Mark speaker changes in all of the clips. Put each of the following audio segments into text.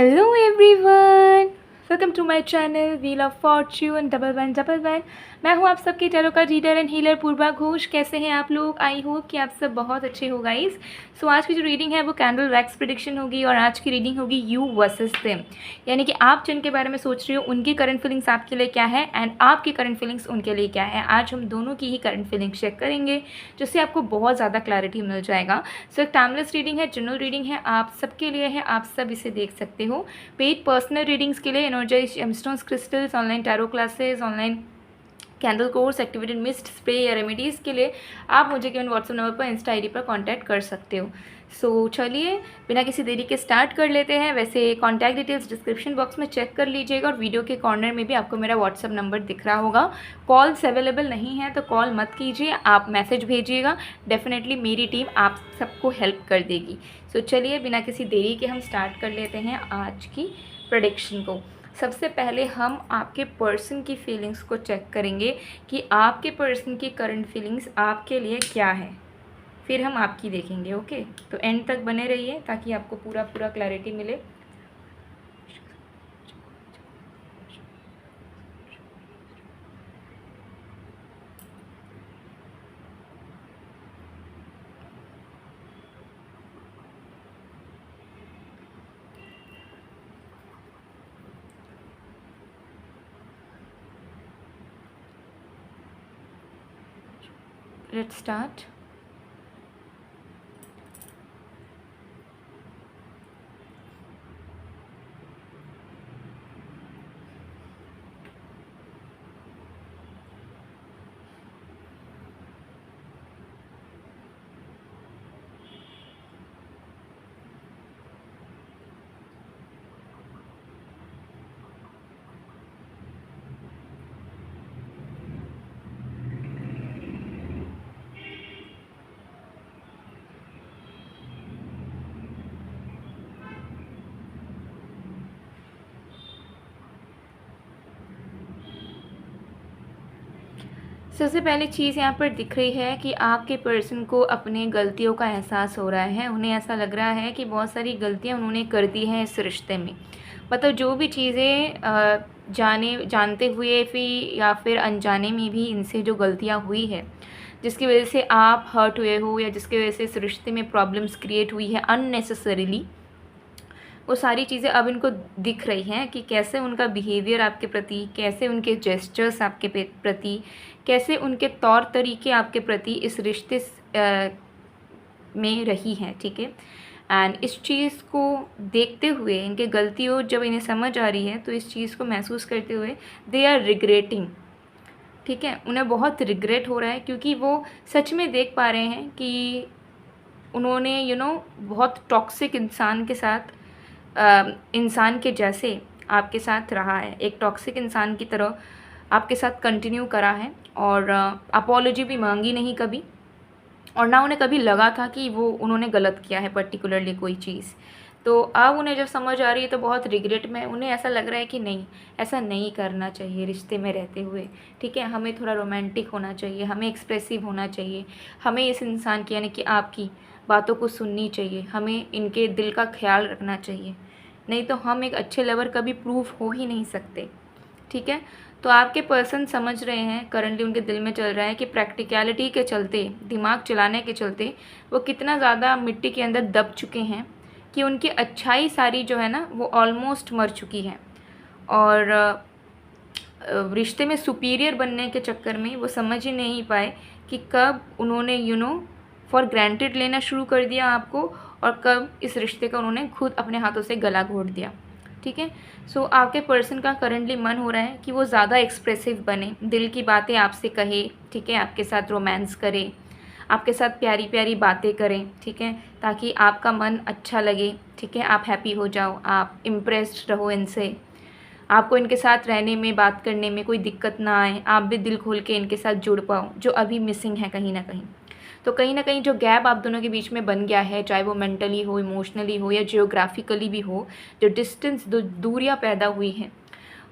Speaker 1: Hello everyone, welcome to my channel wheel of fortune 1111। मैं हूं आप सबकी टैरो का reader and healer Purva Ghosh. कैसे हैं आप लोग? आई होप कि आप सब बहुत अच्छे हो गाइस। सो आज की जो रीडिंग है वो कैंडल वैक्स प्रेडिक्शन होगी और आज की रीडिंग होगी यू वर्सेस देम, यानी कि आप जिनके बारे में सोच रहे हो उनकी करंट फीलिंग्स आपके लिए क्या है एंड आपकी करंट फीलिंग्स उनके लिए क्या है। आज हम दोनों की ही करंट फीलिंग्स चेक करेंगे जिससे आपको बहुत ज़्यादा क्लैरिटी मिल जाएगा। सो एक टाइमलेस रीडिंग है, जनरल रीडिंग है, आप सबके लिए है, आप सब इसे देख सकते हो। पेड पर्सनल रीडिंग्स के लिए energise gemstones crystals, online tarot classes, online candle course, activated mist spray या रेमेडीज़ के लिए आप मुझे केवल व्हाट्सएप नंबर पर, इंस्टा आईडी पर कांटेक्ट कर सकते हो। सो चलिए बिना किसी देरी के स्टार्ट कर लेते हैं। वैसे कॉन्टैक्ट डिटेल्स डिस्क्रिप्शन बॉक्स में चेक कर लीजिएगा और वीडियो के कॉर्नर में भी आपको मेरा व्हाट्सएप नंबर दिख रहा होगा। कॉल्स अवेलेबल नहीं है तो कॉल मत कीजिए, आप मैसेज भेजिएगा, डेफिनेटली मेरी टीम आप सबको हेल्प कर देगी। सो चलिए बिना किसी देरी के हम स्टार्ट कर लेते हैं आज की प्रेडिक्शन को। सबसे पहले हम आपके पर्सन की फीलिंग्स को चेक करेंगे कि आपके पर्सन की करंट फीलिंग्स आपके लिए क्या है, फिर हम आपकी देखेंगे। ओके, तो एंड तक बने रहिए ताकि आपको पूरा क्लैरिटी मिले। Let's start. सबसे पहली चीज़ यहाँ पर दिख रही है कि आपके पर्सन को अपने गलतियों का एहसास हो रहा है। उन्हें ऐसा लग रहा है कि बहुत सारी गलतियाँ उन्होंने कर दी हैं इस रिश्ते में। मतलब जो भी चीज़ें जानते हुए फिर या फिर अनजाने में भी इनसे जो गलतियाँ हुई है, जिसकी वजह से आप हर्ट हुए हो या जिसकी वजह से इस रिश्ते में प्रॉब्लम्स क्रिएट हुई है अननेसेसरीली, वो सारी चीज़ें अब इनको दिख रही हैं कि कैसे उनका बिहेवियर आपके प्रति, कैसे उनके जेस्चर्स आपके प्रति, कैसे उनके तौर तरीके आपके प्रति इस रिश्ते में रही हैं। ठीक है, एंड इस चीज़ को देखते हुए, इनके गलतियों जब इन्हें समझ आ रही है तो इस चीज़ को महसूस करते हुए दे आर रिग्रेटिंग। ठीक है, उन्हें बहुत रिग्रेट हो रहा है क्योंकि वो सच में देख पा रहे हैं कि उन्होंने बहुत टॉक्सिक इंसान के साथ, इंसान के जैसे आपके साथ रहा है, एक टॉक्सिक इंसान की तरह आपके साथ कंटिन्यू करा है और अपोलॉजी भी मांगी नहीं कभी, और ना उन्हें कभी लगा था कि वो उन्होंने गलत किया है पर्टिकुलरली कोई चीज़। तो अब उन्हें जब समझ आ रही है तो बहुत रिग्रेट में उन्हें ऐसा लग रहा है कि नहीं, ऐसा नहीं करना चाहिए रिश्ते में रहते हुए। ठीक है, हमें थोड़ा रोमांटिक होना चाहिए, हमें एक्सप्रेसिव होना चाहिए, हमें इस इंसान की यानी कि आपकी बातों को सुननी चाहिए, हमें इनके दिल का ख्याल रखना चाहिए, नहीं तो हम एक अच्छे लवर कभी प्रूव हो ही नहीं सकते। ठीक है, तो आपके पर्सन समझ रहे हैं, करंटली उनके दिल में चल रहा है कि प्रैक्टिकलिटी के चलते, दिमाग चलाने के चलते वो कितना ज़्यादा मिट्टी के अंदर दब चुके हैं कि उनकी अच्छाई सारी जो है ना वो ऑलमोस्ट मर चुकी है, और रिश्ते में सुपीरियर बनने के चक्कर में वो समझ ही नहीं पाए कि कब उन्होंने फॉर ग्रांटेड लेना शुरू कर दिया आपको और कब इस रिश्ते का उन्होंने खुद अपने हाथों से गला घोट दिया। ठीक है, सो आपके पर्सन का करंटली मन हो रहा है कि वो ज़्यादा एक्सप्रेसिव बने, दिल की बातें आपसे कहे। ठीक है, आपके साथ रोमांस करे, आपके साथ प्यारी प्यारी बातें करें। ठीक है, ताकि आपका मन अच्छा लगे। ठीक है, आप हैप्पी हो जाओ, आप इम्प्रेस्ड रहो इनसे, आपको इनके साथ रहने में, बात करने में कोई दिक्कत ना आए, आप भी दिल खोल के इनके साथ जुड़ पाओ, जो अभी मिसिंग है कहीं ना कहीं। तो कहीं ना कहीं जो गैप आप दोनों के बीच में बन गया है, चाहे वो मेंटली हो, इमोशनली हो या जियोग्राफिकली भी हो, जो डिस्टेंस, दूरियां पैदा हुई हैं,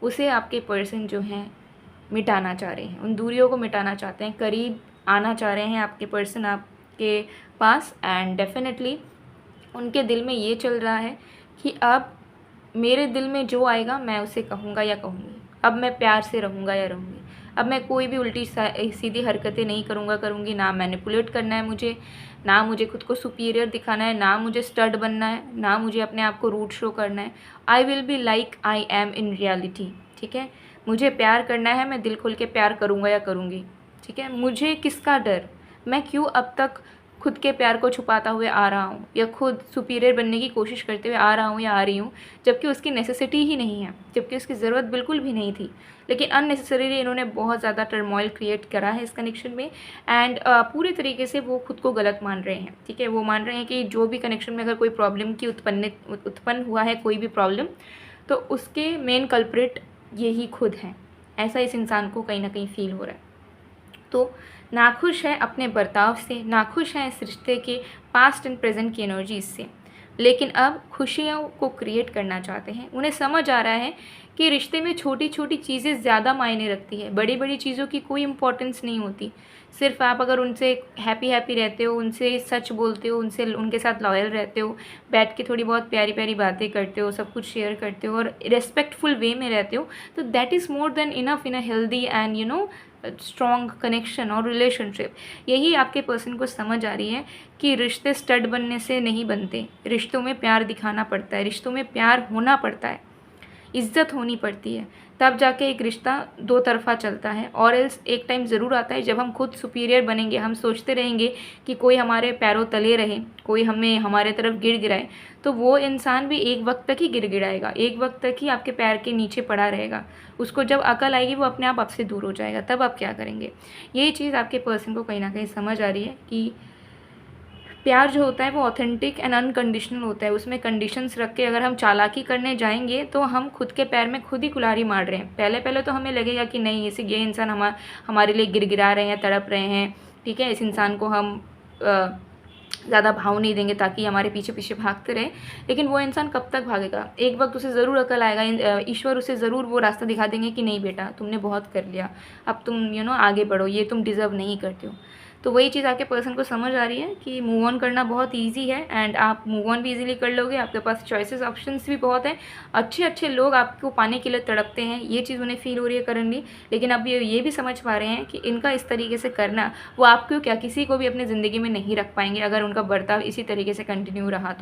Speaker 1: उसे आपके पर्सन जो हैं मिटाना चाह रहे हैं, उन दूरियों को मिटाना चाहते हैं, करीब आना चाह रहे हैं आपके पर्सन आपके पास। एंड डेफिनेटली उनके दिल में ये चल रहा है कि अब मेरे दिल में जो आएगा मैं उसे कहूँगा या कहूँगी। अब मैं प्यार से रहूँगा या रहूँगी। अब मैं कोई भी उल्टी सीधी हरकतें नहीं करूँगी। ना मैनिपुलेट करना है मुझे, ना मुझे खुद को सुपीरियर दिखाना है, ना मुझे स्टड बनना है, ना मुझे अपने आप को रूड शो करना है। I will be like I am in reality. ठीक है, मुझे प्यार करना है, मैं दिल खोल के प्यार करूँगा या करूँगी। ठीक है, मुझे किसका डर, मैं क्यों अब तक खुद के प्यार को छुपाता हुए आ रहा हूँ या खुद सुपीरियर बनने की कोशिश करते हुए आ रहा हूँ या आ रही हूँ, जबकि उसकी नेसेसिटी ही नहीं है, जबकि उसकी ज़रूरत बिल्कुल भी नहीं थी। लेकिन अननेसेसरीली इन्होंने बहुत ज़्यादा टर्मोइल क्रिएट करा है इस कनेक्शन में। एंड पूरे तरीके से वो खुद को गलत मान रहे हैं। ठीक है, वो मान रहे हैं कि जो भी कनेक्शन में अगर कोई प्रॉब्लम की उत्पन्न हुआ है, कोई भी प्रॉब्लम, तो उसके मेन कल्प्रिट यही खुद हैं। ऐसा इस इंसान को कहीं ना कहीं फील हो रहा है। तो नाखुश है अपने बर्ताव से, नाखुश है इस रिश्ते के पास्ट एंड प्रेजेंट की एनर्जीज से, लेकिन अब खुशियों को क्रिएट करना चाहते हैं। उन्हें समझ आ रहा है कि रिश्ते में छोटी छोटी चीज़ें ज़्यादा मायने रखती है, बड़ी बड़ी चीज़ों की कोई इम्पोर्टेंस नहीं होती। सिर्फ आप अगर उनसे हैप्पी हैप्पी रहते हो, उनसे सच बोलते हो, उनके साथ लॉयल रहते हो, बैठ के थोड़ी बहुत प्यारी प्यारी बातें करते हो, सब कुछ शेयर करते हो और रेस्पेक्टफुल वे में रहते हो, तो that is more than enough in a healthy and strong connection और रिलेशनशिप। यही आपके पर्सन को समझ आ रही है कि रिश्ते स्टड बनने से नहीं बनते, रिश्तों में प्यार दिखाना पड़ता है, रिश्तों में प्यार होना पड़ता है, इज्जत होनी पड़ती है, तब जाके एक रिश्ता दो तरफा चलता है। और एल्स एक टाइम ज़रूर आता है जब हम खुद सुपीरियर बनेंगे, हम सोचते रहेंगे कि कोई हमारे पैरों तले रहे, कोई हमें हमारे तरफ गिर गिराए, तो वो इंसान भी एक वक्त तक ही गिर गिराएगा, एक वक्त तक ही आपके पैर के नीचे पड़ा रहेगा। उसको जब अकल आएगी वो अपने आप आपसे दूर हो जाएगा, तब आप क्या करेंगे। यही चीज़ आपके पर्सन को कहीं ना कहीं समझ आ रही है कि प्यार जो होता है वो ऑथेंटिक एंड अनकंडीशनल होता है। उसमें कंडीशंस रख के अगर हम चालाकी करने जाएंगे तो हम खुद के पैर में खुद ही कुल्हाड़ी मार रहे हैं। पहले पहले तो हमें लगेगा कि नहीं, ये इंसान हमारे लिए गिड़गिड़ा रहे हैं, तड़प रहे हैं। ठीक है, इस इंसान को हम ज़्यादा भाव नहीं देंगे ताकि हमारे पीछे पीछे भागते रहे। लेकिन वो इंसान कब तक भागेगा, एक वक्त उसे ज़रूर अकल आएगा, ईश्वर उसे ज़रूर वो रास्ता दिखा देंगे कि नहीं बेटा, तुमने बहुत कर लिया, अब तुम आगे बढ़ो, ये तुम डिज़र्व नहीं करते हो। तो वही चीज़ आपके पर्सन को समझ आ रही है कि मूव ऑन करना बहुत ईजी है एंड आप मूव ऑन भी ईजिली कर लोगे। आपके पास चॉइसेस ऑप्शंस भी बहुत हैं, अच्छे अच्छे लोग आपको पाने के लिए तड़पते हैं, ये चीज़ उन्हें फील हो रही है करंटली। लेकिन अब ये भी समझ पा रहे हैं कि इनका इस तरीके से करना, वो आपको क्या किसी को भी अपनी ज़िंदगी में नहीं रख पाएंगे अगर उनका बर्ताव इसी तरीके से कंटिन्यू रहा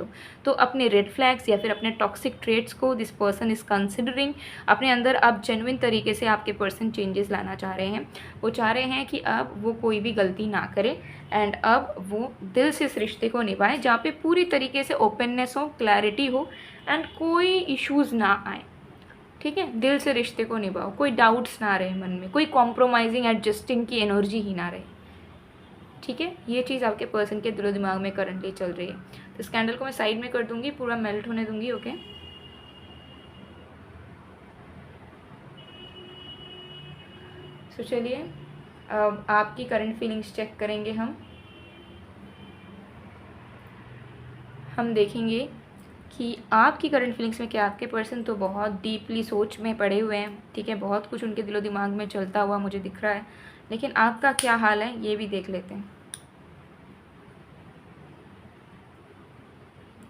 Speaker 1: तो अपने रेड फ्लैग्स या फिर अपने टॉक्सिक ट्रेट्स को दिस पर्सन इज़ कंसिडरिंग, अपने अंदर आप जेन्युइन तरीके से आपके पर्सन चेंजेस लाना चाह रहे हैं। वो चाह रहे हैं कि अब वो कोई भी गलती ना करे एंड अब वो दिल से इस रिश्ते को निभाए जहाँ पे पूरी तरीके से ओपननेस हो, क्लैरिटी हो एंड कोई इश्यूज़ ना आए। ठीक है, दिल से रिश्ते को निभाओ, कोई डाउट्स ना रहे मन में, कोई कॉम्प्रोमाइजिंग एडजस्टिंग की एनर्जी ही ना रहे। ठीक है, ये चीज़ आपके पर्सन के दिलो दिमाग में करंटली चल रही है। तो इस कैंडल को मैं साइड में कर दूंगी, पूरा मेल्ट होने दूंगी। ओके, सो चलिए अब आपकी करंट फीलिंग्स चेक करेंगे। हम देखेंगे कि आपकी करंट फीलिंग्स में क्या। आपके पर्सन तो बहुत डीपली सोच में पड़े हुए हैं। ठीक है, बहुत कुछ उनके दिलो दिमाग में चलता हुआ मुझे दिख रहा है, लेकिन आपका क्या हाल है ये भी देख लेते हैं।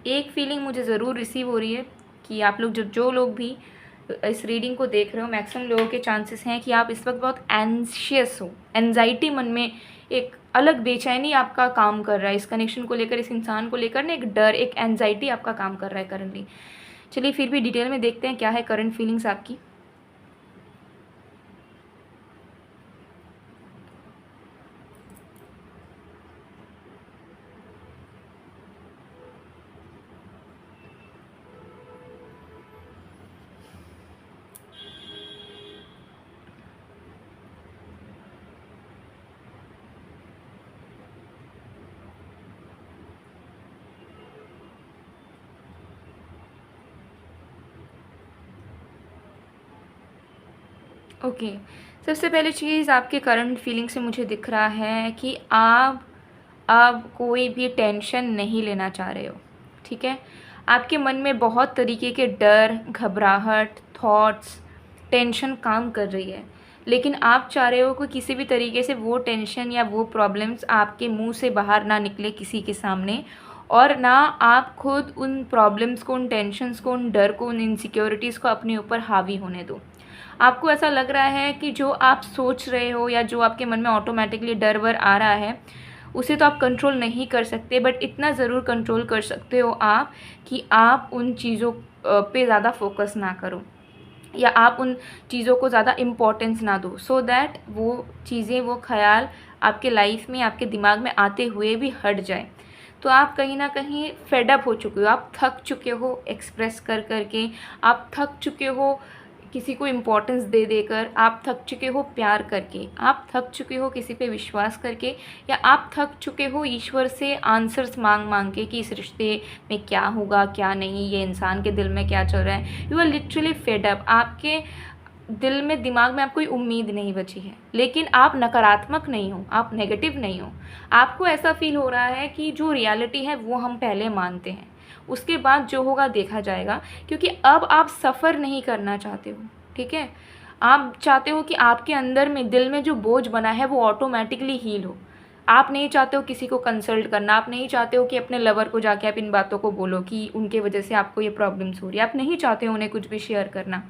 Speaker 1: एक फीलिंग मुझे ज़रूर रिसीव हो रही है कि आप लोग जो लोग भी इस रीडिंग को देख रहे हो, मैक्सिमम लोगों के चांसेस हैं कि आप इस वक्त बहुत एंशियस हो, एंजाइटी मन में एक अलग बेचैनी आपका काम कर रहा है इस कनेक्शन को लेकर, इस इंसान को लेकर ना एक डर, एक एंजाइटी आपका काम कर रहा है करंटली। चलिए फिर भी डिटेल में देखते हैं क्या है करंट फीलिंग्स आपकी। ओके, सबसे पहले चीज़ आपके करंट फीलिंग से मुझे दिख रहा है कि आप अब कोई भी टेंशन नहीं लेना चाह रहे हो। ठीक है, आपके मन में बहुत तरीके के डर, घबराहट, थॉट्स, टेंशन काम कर रही है, लेकिन आप चाह रहे हो कि किसी भी तरीके से वो टेंशन या वो प्रॉब्लम्स आपके मुंह से बाहर ना निकले किसी के सामने, और ना आप खुद उन प्रॉब्लम्स को, उन टेंशन्स को, उन डर को, उन इनसिक्योरिटीज़ को अपने ऊपर हावी होने दो। आपको ऐसा लग रहा है कि जो आप सोच रहे हो या जो आपके मन में ऑटोमेटिकली डर वर आ रहा है, उसे तो आप कंट्रोल नहीं कर सकते, बट इतना ज़रूर कंट्रोल कर सकते हो आप कि आप उन चीज़ों पे ज़्यादा फोकस ना करो या आप उन चीज़ों को ज़्यादा इम्पोर्टेंस ना दो, सो दैट वो चीज़ें, वो ख़्याल आपके लाइफ में, आपके दिमाग में आते हुए भी हट जाए। तो आप कहीं ना कहीं फेड अप हो चुके हो, आप थक चुके हो एक्सप्रेस कर करके, आप थक चुके हो किसी को इम्पोर्टेंस दे देकर, आप थक चुके हो प्यार करके, आप थक चुके हो किसी पे विश्वास करके, या आप थक चुके हो ईश्वर से आंसर्स मांग मांग के कि इस रिश्ते में क्या होगा क्या नहीं, ये इंसान के दिल में क्या चल रहा है। You are literally fed up, आपके दिल में, दिमाग में आप कोई उम्मीद नहीं बची है। लेकिन आप नकारात्मक नहीं हो, आप नेगेटिव नहीं हो। आपको ऐसा फील हो रहा है कि जो रियलिटी है वो हम पहले मानते हैं, उसके बाद जो होगा देखा जाएगा, क्योंकि अब आप सफ़र नहीं करना चाहते हो। ठीक है, आप चाहते हो कि आपके अंदर में, दिल में जो बोझ बना है वो ऑटोमेटिकली हील हो। आप नहीं चाहते हो किसी को कंसल्ट करना, आप नहीं चाहते हो कि अपने लवर को जाके आप इन बातों को बोलो कि उनके वजह से आपको ये प्रॉब्लम्स हो रही है, आप नहीं चाहते हो उन्हें कुछ भी शेयर करना।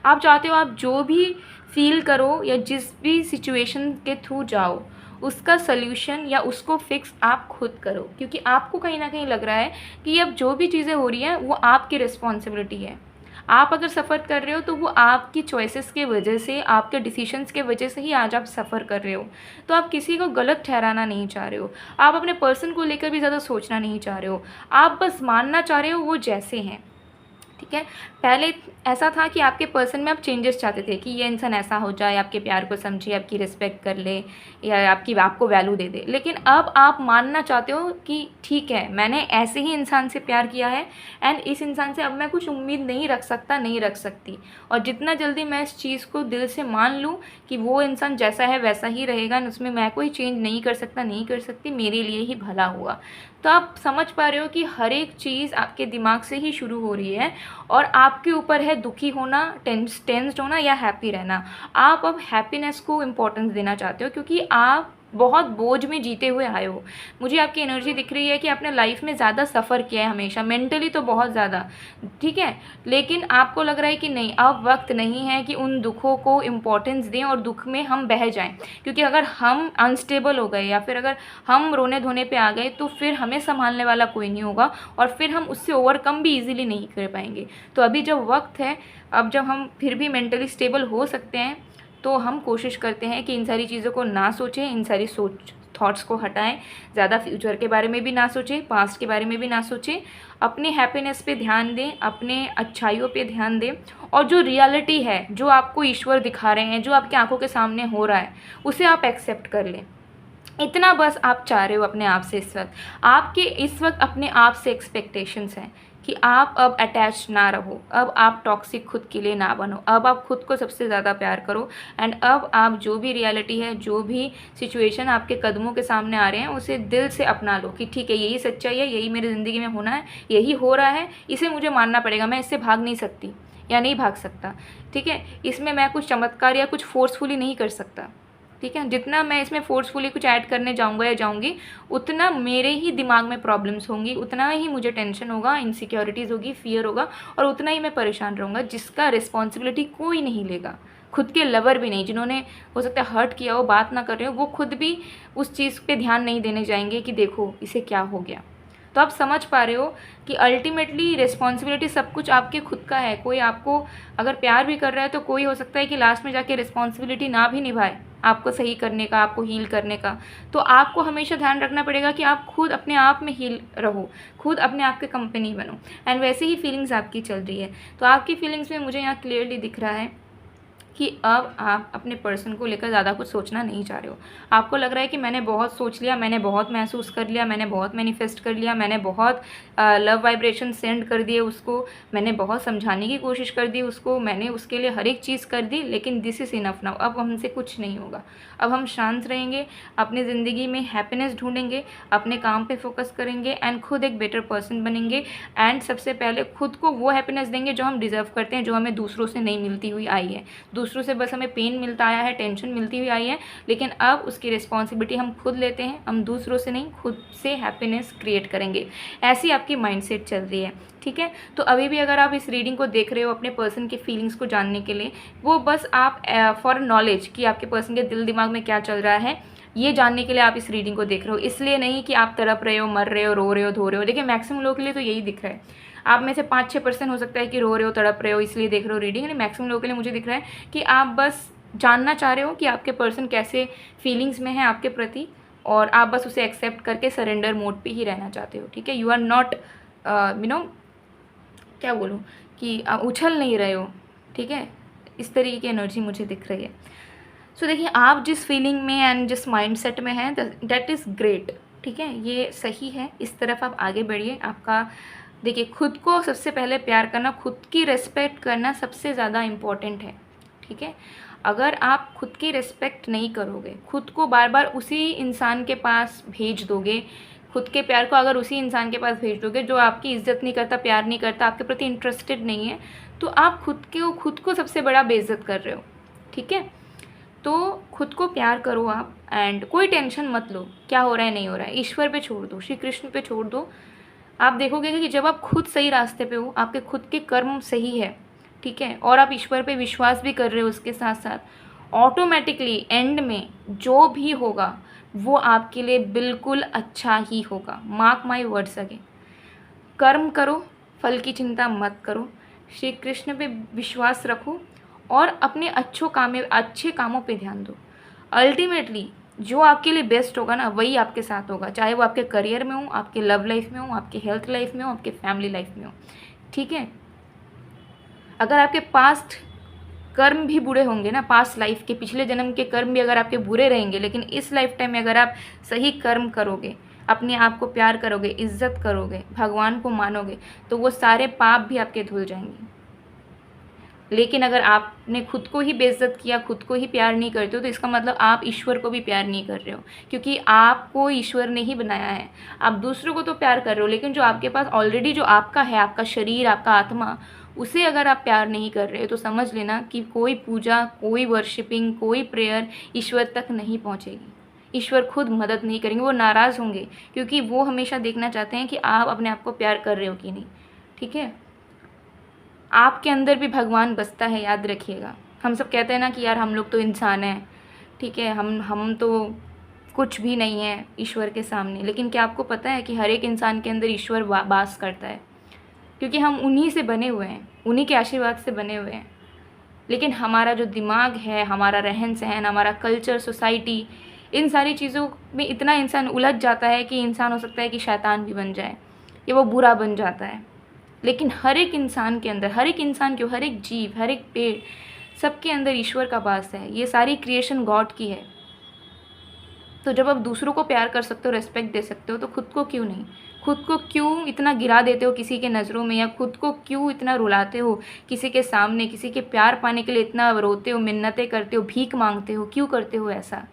Speaker 1: आप चाहते हो आप जो भी फील करो या जिस भी सिचुएशन के थ्रू जाओ, उसका सल्यूशन या उसको फिक्स आप खुद करो, क्योंकि आपको कहीं ना कहीं लग रहा है कि अब जो भी चीज़ें हो रही हैं वो आपकी रिस्पॉन्सिबिलिटी है। आप अगर सफ़र कर रहे हो तो वो आपकी चॉइसेस के वजह से, आपके डिसीजंस के वजह से ही आज आप सफ़र कर रहे हो। तो आप किसी को गलत ठहराना नहीं चाह रहे हो, आप अपने पर्सन को लेकर भी ज़्यादा सोचना नहीं चाह रहे हो, आप बस मानना चाह रहे हो वो जैसे हैं। ठीक है, पहले ऐसा था कि आपके पर्सन में आप चेंजेस चाहते थे कि ये इंसान ऐसा हो जाए, आपके प्यार को समझे, आपकी रिस्पेक्ट कर ले या आपको वैल्यू दे दे। लेकिन अब आप मानना चाहते हो कि ठीक है, मैंने ऐसे ही इंसान से प्यार किया है एंड इस इंसान से अब मैं कुछ उम्मीद नहीं रख सकता, नहीं रख सकती। और जितना जल्दी मैं इस चीज़ को दिल से मान लूँ कि वो इंसान जैसा है वैसा ही रहेगा, उसमें मैं कोई चेंज नहीं कर सकता, नहीं कर सकती, मेरे लिए ही भला हुआ। तो आप समझ पा रहे हो कि हर एक चीज़ आपके दिमाग से ही शुरू हो रही है और आपके ऊपर है दुखी होना, टेंस्ड होना या हैप्पी रहना। आप अब हैप्पीनेस को इम्पोर्टेंस देना चाहते हो, क्योंकि आप बहुत बोझ में जीते हुए आए हो। मुझे आपकी एनर्जी दिख रही है कि आपने लाइफ में ज़्यादा सफ़र किया है हमेशा, मेंटली तो बहुत ज़्यादा। ठीक है, लेकिन आपको लग रहा है कि नहीं, अब वक्त नहीं है कि उन दुखों को इम्पोर्टेंस दें और दुख में हम बह जाएं, क्योंकि अगर हम अनस्टेबल हो गए या फिर अगर हम रोने धोने पे आ गए तो फिर हमें संभालने वाला कोई नहीं होगा और फिर हम उससे ओवरकम भी ईजिली नहीं कर पाएंगे। तो अभी जब वक्त है, अब जब हम फिर भी मेंटली स्टेबल हो सकते हैं, तो हम कोशिश करते हैं कि इन सारी चीज़ों को ना सोचें, इन सारी थॉट्स को हटाएं, ज़्यादा फ्यूचर के बारे में भी ना सोचें, पास्ट के बारे में भी ना सोचें, अपने हैप्पीनेस पे ध्यान दें, अपने अच्छाइयों पे ध्यान दें और जो रियलिटी है, जो आपको ईश्वर दिखा रहे हैं, जो आपकी आंखों के सामने हो रहा है, उसे आप एक्सेप्ट कर लें। इतना बस आप चाह रहे हो अपने आप से इस वक्त। आपके इस वक्त अपने आप से एक्सपेक्टेशंस हैं कि आप अब अटैच ना रहो, अब आप टॉक्सिक खुद के लिए ना बनो, अब आप खुद को सबसे ज़्यादा प्यार करो एंड अब आप जो भी रियलिटी है, जो भी सिचुएशन आपके कदमों के सामने आ रहे हैं, उसे दिल से अपना लो कि ठीक है, यही सच्चाई है, यही मेरी ज़िंदगी में होना है, यही हो रहा है, इसे मुझे मानना पड़ेगा, मैं इससे भाग नहीं सकती या नहीं भाग सकता। ठीक है, इसमें मैं कुछ चमत्कार या कुछ फोर्सफुली नहीं कर सकता। ठीक है, जितना मैं इसमें फोर्सफुली कुछ ऐड करने जाऊंगा या जाऊंगी, उतना मेरे ही दिमाग में प्रॉब्लम्स होंगी, उतना ही मुझे टेंशन होगा, इनसिक्योरिटीज़ होगी, फियर होगा और उतना ही मैं परेशान रहूँगा, जिसका रिस्पॉन्सिबिलिटी कोई नहीं लेगा, खुद के लवर भी नहीं। जिन्होंने हो सकता है हर्ट किया हो, बात ना कर रहे हो, वो खुद भी उस चीज़ पे ध्यान नहीं देने जाएंगे कि देखो इसे क्या हो गया। तो आप समझ पा रहे हो कि अल्टीमेटली रिस्पॉन्सिबिलिटी सब कुछ आपके खुद का है। कोई आपको अगर प्यार भी कर रहा है तो कोई हो सकता है कि लास्ट में जाके रिस्पॉन्सिबिलिटी ना भी निभाए आपको सही करने का, आपको हील करने का। तो आपको हमेशा ध्यान रखना पड़ेगा कि आप खुद अपने आप में हील रहो, खुद अपने आप के कंपनी बनो। एंड वैसे ही फीलिंग्स आपकी चल रही है, तो आपकी फीलिंग्स में मुझे यहाँ क्लियरली दिख रहा है कि अब आप अपने पर्सन को लेकर ज़्यादा कुछ सोचना नहीं चाह रहे हो। आपको लग रहा है कि मैंने बहुत सोच लिया, मैंने बहुत महसूस कर लिया, मैंने बहुत मैनिफेस्ट कर लिया, मैंने बहुत लव वाइब्रेशन सेंड कर दिए उसको, मैंने बहुत समझाने की कोशिश कर दी उसको, मैंने उसके लिए हर एक चीज़ कर दी, लेकिन दिस इज़ इनफ नाउ, अब हमसे कुछ नहीं होगा। अब हम शांत रहेंगे, अपनी ज़िंदगी में हैप्पीनेस ढूंढेंगे, अपने काम पे फोकस करेंगे एंड खुद एक बेटर पर्सन बनेंगे। एंड सबसे पहले खुद को वो हैप्पीनेस देंगे जो हम डिज़र्व करते हैं, जो हमें दूसरों से नहीं मिलती हुई आई है। दूसरों से बस हमें पेन मिलता आया है, टेंशन मिलती हुई आई है, लेकिन अब उसकी रिस्पॉन्सिबिलिटी हम खुद लेते हैं, हम दूसरों से नहीं, खुद से हैप्पीनेस क्रिएट करेंगे। ऐसी आपकी माइंडसेट चल रही है, ठीक है। तो अभी भी अगर आप इस रीडिंग को देख रहे हो अपने पर्सन के फीलिंग्स को जानने के लिए, वो बस आप फॉर नॉलेज कि आपके पर्सन के दिल दिमाग में क्या चल रहा है, ये जानने के लिए आप इस रीडिंग को देख रहे हो, इसलिए नहीं कि आप तड़प रहे हो, मर रहे हो, रो रहे हो, धो रहे हो। देखिए मैक्सिमम लोगों के लिए तो यही दिख रहा है। आप में से 5-6% हो सकता है कि रो रहे हो, तड़प रहे हो, इसलिए देख रहे हो रीडिंग। मैक्सिमम लोगों के लिए मुझे दिख रहा है कि आप बस जानना चाह रहे हो कि आपके पर्सन कैसे फीलिंग्स में है आपके प्रति, और आप बस उसे एक्सेप्ट करके सरेंडर मोड पे ही रहना चाहते हो, ठीक है। यू आर नॉट क्या बोलूँ कि आप उछल नहीं रहे हो, ठीक है। इस तरीके की एनर्जी मुझे दिख रही है। सो देखिए आप जिस फीलिंग में एंड जिस माइंडसेट में हैं, दैट इज़ ग्रेट, ठीक है, ये सही है। इस तरफ आप आगे बढ़िए। आपका देखिए खुद को सबसे पहले प्यार करना, खुद की रिस्पेक्ट करना सबसे ज़्यादा इम्पॉर्टेंट है, ठीक है। अगर आप खुद की रिस्पेक्ट नहीं करोगे, खुद को बार बार उसी इंसान के पास भेज दोगे, खुद के प्यार को अगर उसी इंसान के पास भेज दोगे जो आपकी इज्जत नहीं करता, प्यार नहीं करता, आपके प्रति इंटरेस्टेड नहीं है, तो आप खुद को सबसे बड़ा बेइज्जत कर रहे हो, ठीक है। तो खुद को प्यार करो आप, एंड कोई टेंशन मत लो क्या हो रहा है नहीं हो रहा है, ईश्वर पे छोड़ दो, श्री कृष्ण पे छोड़ दो। आप देखोगे कि जब आप खुद सही रास्ते पे हो, आपके खुद के कर्म सही है, ठीक है, और आप ईश्वर पे विश्वास भी कर रहे हो उसके साथ साथ, ऑटोमेटिकली एंड में जो भी होगा वो आपके लिए बिल्कुल अच्छा ही होगा। Mark my words again. कर्म करो, फल की चिंता मत करो, श्री कृष्ण पे विश्वास रखो और अपने अच्छे कामों पे ध्यान दो। अल्टीमेटली जो आपके लिए बेस्ट होगा ना, वही आपके साथ होगा, चाहे वो आपके करियर में हो, आपके लव लाइफ में हो, आपके हेल्थ लाइफ में हो, आपके फैमिली लाइफ में हो, ठीक है। अगर आपके पास्ट कर्म भी बुरे होंगे ना, पास्ट लाइफ के पिछले जन्म के कर्म भी अगर आपके बुरे रहेंगे, लेकिन इस लाइफ टाइम में अगर आप सही कर्म करोगे, अपने आप को प्यार करोगे, इज्जत करोगे, भगवान को मानोगे, तो वो सारे पाप भी आपके धुल जाएंगे। लेकिन अगर आपने खुद को ही बेइज्जत किया, खुद को ही प्यार नहीं करते हो, तो इसका मतलब आप ईश्वर को भी प्यार नहीं कर रहे हो, क्योंकि आपको ईश्वर ने ही बनाया है। आप दूसरों को तो प्यार कर रहे हो, लेकिन जो आपके पास ऑलरेडी जो आपका है, आपका शरीर, आपका आत्मा, उसे अगर आप प्यार नहीं कर रहे हो, तो समझ लेना कि कोई पूजा, कोई वर्शिपिंग, कोई प्रेयर ईश्वर तक नहीं पहुँचेगी। ईश्वर खुद मदद नहीं करेंगे, वो नाराज़ होंगे, क्योंकि वो हमेशा देखना चाहते हैं कि आप अपने आप को प्यार कर रहे हो कि नहीं, ठीक है। आपके अंदर भी भगवान बसता है, याद रखिएगा। हम सब कहते हैं ना कि यार हम लोग तो इंसान हैं, ठीक है, हम तो कुछ भी नहीं है ईश्वर के सामने, लेकिन क्या आपको पता है कि हर एक इंसान के अंदर ईश्वर वास करता है, क्योंकि हम उन्हीं से बने हुए हैं, उन्हीं के आशीर्वाद से बने हुए हैं। लेकिन हमारा जो दिमाग है, हमारा रहन सहन, हमारा कल्चर, सोसाइटी, इन सारी चीज़ों में इतना इंसान उलझ जाता है कि इंसान हो सकता है कि शैतान भी बन जाए, या वो बुरा बन जाता है। लेकिन हर एक इंसान के अंदर, हर एक इंसान क्यों, हर एक जीव, हर एक पेड़, सबके अंदर ईश्वर का वास है। ये सारी क्रिएशन गॉड की है। तो जब आप दूसरों को प्यार कर सकते हो, रेस्पेक्ट दे सकते हो, तो खुद को क्यों नहीं? खुद को क्यों इतना गिरा देते हो किसी के नज़रों में, या खुद को क्यों इतना रुलाते हो किसी के सामने, किसी के प्यार पाने के लिए इतना रोते हो, मिन्नतें करते हो, भीख मांगते हो, क्यों करते हो ऐसा?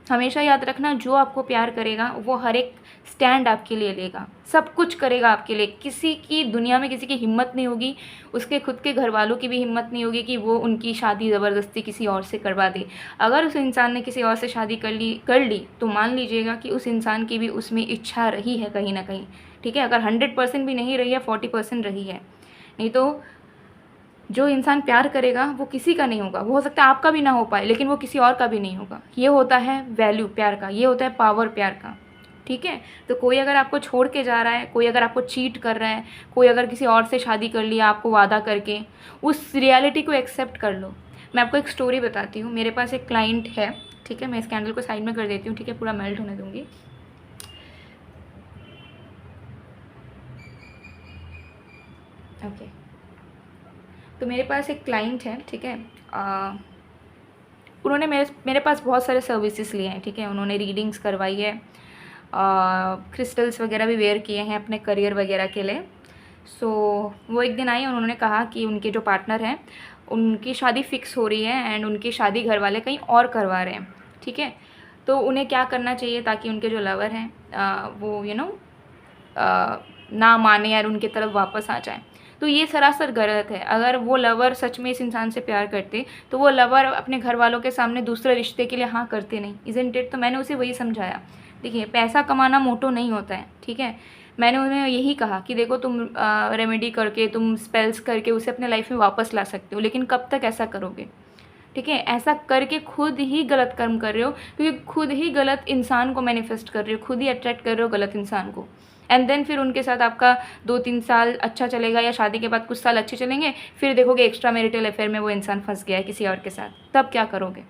Speaker 1: हमेशा याद रखना, जो आपको प्यार करेगा वो हर एक स्टैंड आपके लिए लेगा, सब कुछ करेगा आपके लिए। किसी की दुनिया में किसी की हिम्मत नहीं होगी, उसके खुद के घर वालों की भी हिम्मत नहीं होगी कि वो उनकी शादी ज़बरदस्ती किसी और से करवा दे। अगर उस इंसान ने किसी और से शादी कर ली तो मान लीजिएगा कि उस इंसान की भी उसमें इच्छा रही है कहीं ना कहीं, ठीक है। अगर 100% भी नहीं रही है, 40% रही है। नहीं तो जो इंसान प्यार करेगा वो किसी का नहीं होगा, वो हो सकता है आपका भी ना हो पाए, लेकिन वो किसी और का भी नहीं होगा। ये होता है वैल्यू प्यार का, ये होता है पावर प्यार का, ठीक है। तो कोई अगर आपको छोड़ के जा रहा है, कोई अगर आपको चीट कर रहा है, कोई अगर किसी और से शादी कर लिया आपको वादा करके, उस रियलिटी को एक्सेप्ट कर लो। मैं आपको एक स्टोरी बताती हूँ। मेरे पास एक क्लाइंट है, ठीक है, मैं इस कैंडल को साइड में कर देती हूँ, ठीक है, पूरा मेल्ट होने दूँगी। ओके, तो मेरे पास एक क्लाइंट है, ठीक है। उन्होंने मेरे पास बहुत सारे सर्विसेज लिए हैं, ठीक है। उन्होंने रीडिंग्स करवाई है, क्रिस्टल्स वगैरह भी वेयर किए हैं अपने करियर वगैरह के लिए। सो वो एक दिन आई और उन्होंने कहा कि उनके जो पार्टनर हैं उनकी शादी फ़िक्स हो रही है, एंड उनकी शादी घर वाले कहीं और करवा रहे हैं, ठीक है। तो उन्हें क्या करना चाहिए ताकि उनके जो लवर हैं वो ना माने यार उनके तरफ वापस आ जाए। तो ये सरासर गलत है। अगर वो लवर सच में इस इंसान से प्यार करते तो वो लवर अपने घर वालों के सामने दूसरे रिश्ते के लिए हाँ करते नहीं, इज़न्ट इट? तो मैंने उसे वही समझाया। देखिए, पैसा कमाना मोटो नहीं होता है, ठीक है। मैंने उन्हें यही कहा कि देखो, तुम रेमेडी करके, तुम स्पेल्स करके उसे अपने लाइफ में वापस ला सकते हो, लेकिन कब तक ऐसा करोगे? ठीक है, ऐसा करके खुद ही गलत कर्म कर रहे हो, क्योंकि खुद ही गलत इंसान को मैनिफेस्ट कर रहे हो, खुद ही अट्रैक्ट कर रहे हो गलत इंसान को। एंड देन फिर उनके साथ आपका 2-3 साल अच्छा चलेगा या शादी के बाद कुछ साल अच्छे चलेंगे, फिर देखोगे एक्स्ट्रा मैरिटल अफेयर में वो इंसान फंस गया है किसी और के साथ, तब क्या करोगे?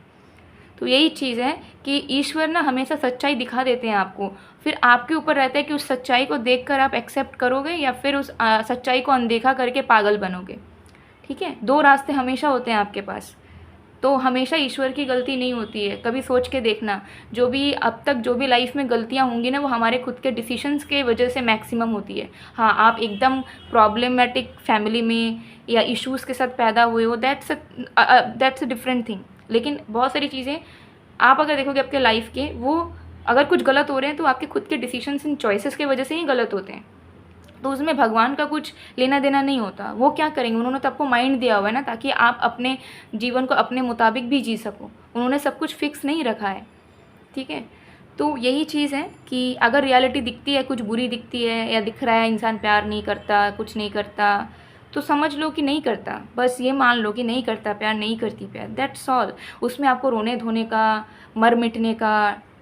Speaker 1: तो यही चीज़ है कि ईश्वर ना हमेशा सच्चाई दिखा देते हैं आपको, फिर आपके ऊपर रहता है कि उस सच्चाई को देखकर आप एक्सेप्ट करोगे या फिर उस सच्चाई को अनदेखा करके पागल बनोगे। ठीक है, 2 रास्ते हमेशा होते हैं आपके पास। तो हमेशा ईश्वर की गलती नहीं होती है, कभी सोच के देखना, जो भी अब तक जो भी लाइफ में गलतियाँ होंगी ना, वो हमारे खुद के डिसीजंस के वजह से मैक्सिमम होती है। हाँ, आप एकदम प्रॉब्लमेटिक फैमिली में या इश्यूज़ के साथ पैदा हुए हो, दैट्स अ डिफरेंट थिंग। लेकिन बहुत सारी चीज़ें आप अगर देखोगे आपके लाइफ के, वो अगर कुछ गलत हो रहे हैं तो आपके खुद के डिसीजंस एंड चॉइसेस की वजह से ही गलत होते हैं। तो उसमें भगवान का कुछ लेना देना नहीं होता। वो क्या करेंगे, उन्होंने तो आपको माइंड दिया हुआ है ना, ताकि आप अपने जीवन को अपने मुताबिक भी जी सको। उन्होंने सब कुछ फिक्स नहीं रखा है, ठीक है। तो यही चीज़ है कि अगर रियलिटी दिखती है, कुछ बुरी दिखती है या दिख रहा है इंसान प्यार नहीं करता, कुछ नहीं करता, तो समझ लो कि नहीं करता। बस ये मान लो कि नहीं करता प्यार, नहीं करती प्यार, दैट्स ऑल। उसमें आपको रोने धोने का, मर मिटने का,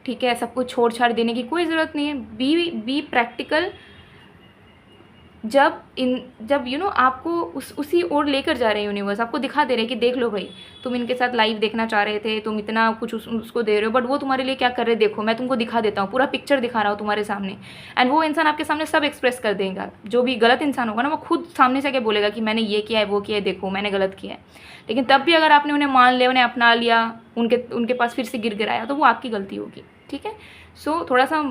Speaker 1: ठीक है, सब कुछ छोड़ छाड़ देने की कोई ज़रूरत नहीं है। Be practical. जब यू नो आपको उसी ओर लेकर जा रहे हैं यूनिवर्स, आपको दिखा दे रहे हैं कि देख लो भाई, तुम इनके साथ लाइव देखना चाह रहे थे, तुम इतना कुछ उसको दे रहे हो, बट वो तुम्हारे लिए क्या कर रहे हैं, देखो मैं तुमको दिखा देता हूँ, पूरा पिक्चर दिखा रहा हूँ तुम्हारे सामने। एंड वो इंसान आपके सामने सब एक्सप्रेस कर देगा। जो भी गलत इंसान होगा ना, वो खुद सामने से आके बोलेगा कि मैंने ये किया है, वो किया है, देखो मैंने गलत किया है। लेकिन तब भी अगर आपने उन्हें मान लिया, उन्हें अपना लिया, उनके पास फिर से गिर गिराया, तो वो आपकी गलती होगी, ठीक है। सो थोड़ा सा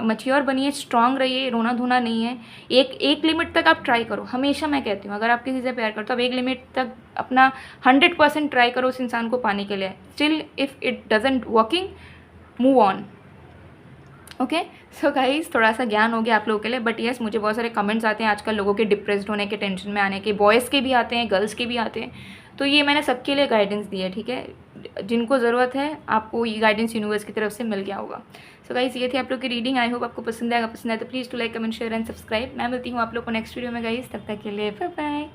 Speaker 1: मैच्योर बनिए, स्ट्रांग रहिए, रोना धोना नहीं है। एक लिमिट तक आप ट्राई करो। हमेशा मैं कहती हूँ, अगर आप किसी से प्यार करते हो, आप एक लिमिट तक अपना 100% ट्राई करो उस इंसान को पाने के लिए। Still if it doesn't working, move on. Okay, so guys, थोड़ा सा ज्ञान हो गया आप लोगों के लिए। बट येस, मुझे बहुत सारे कमेंट्स आते हैं आजकल लोगों के डिप्रेस्ड होने के, टेंशन में आने के, बॉयज़ के भी आते हैं, गर्ल्स के भी आते हैं। तो ये मैंने सबके लिए गाइडेंस दी है, ठीक है। जिनको ज़रूरत है, आपको ये गाइडेंस यूनिवर्स की तरफ से मिल गया होगा। सो गाइस, ये थी आप लोग की रीडिंग। आई होप आपको पसंद आएगा। पसंद आए तो please to like, comment, share and subscribe. मैं मिलती हूँ आप लोग को नेक्स्ट वीडियो में गाइस, तब तक के लिए बाय बाय।